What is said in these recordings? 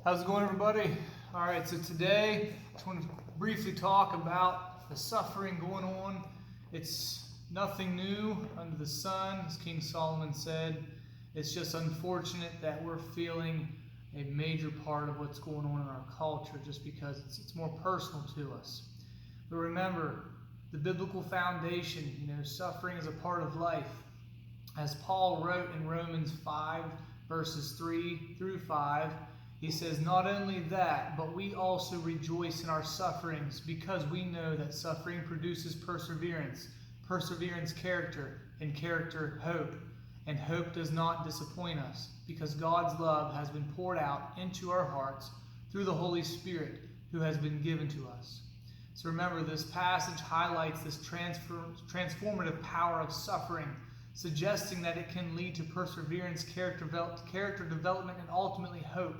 How's it going, everybody? All right, so today I just want to briefly talk about the suffering going on. It's nothing new under the sun, as King Solomon said. It's just unfortunate that we're feeling a major part of what's going on in our culture just because it's more personal to us. But remember, the biblical foundation, suffering is a part of life. As Paul wrote in Romans 5, verses 3 through 5, he says, "Not only that, but we also rejoice in our sufferings, because we know that suffering produces perseverance, perseverance character, and character hope. And hope does not disappoint us, because God's love has been poured out into our hearts through the Holy Spirit who has been given to us." So remember, this passage highlights this transformative power of suffering, suggesting that it can lead to perseverance, character development, and ultimately hope.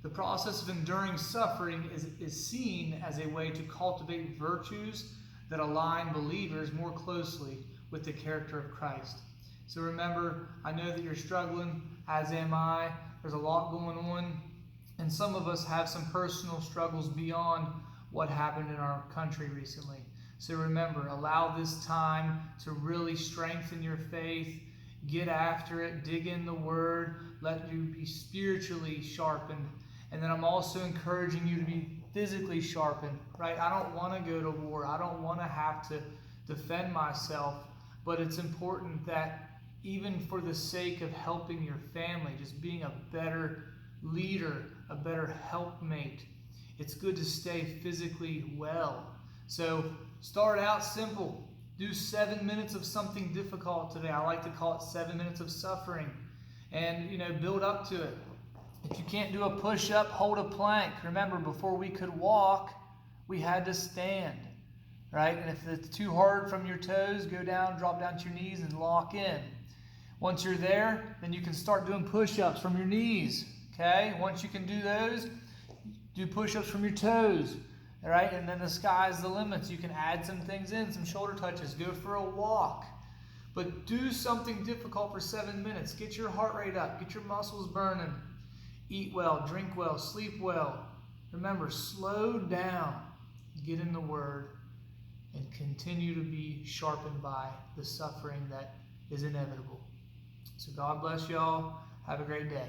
The process of enduring suffering is seen as a way to cultivate virtues that align believers more closely with the character of Christ. So remember, I know that you're struggling, as am I. There's a lot going on, and some of us have some personal struggles beyond what happened in our country recently. So remember, allow this time to really strengthen your faith. Get after it, dig in the Word, let you be spiritually sharpened. And then I'm also encouraging you to be physically sharpened, right? I don't want to go to war. I don't want to have to defend myself. But it's important that even for the sake of helping your family, just being a better leader, a better helpmate, it's good to stay physically well. So start out simple. Do 7 minutes of something difficult today. I like to call it 7 minutes of suffering. And, build up to it. If you can't do a push-up, hold a plank. Remember, before we could walk, we had to stand, right? And if it's too hard from your toes, go down, drop down to your knees and lock in. Once you're there, then you can start doing push-ups from your knees, okay? Once you can do those, do push-ups from your toes, all right? And then the sky's the limit. You can add some things in, some shoulder touches. Go for a walk. But do something difficult for 7 minutes. Get your heart rate up. Get your muscles burning. Eat well, drink well, sleep well. Remember, slow down. Get in the Word and continue to be sharpened by the suffering that is inevitable. So God bless y'all. Have a great day.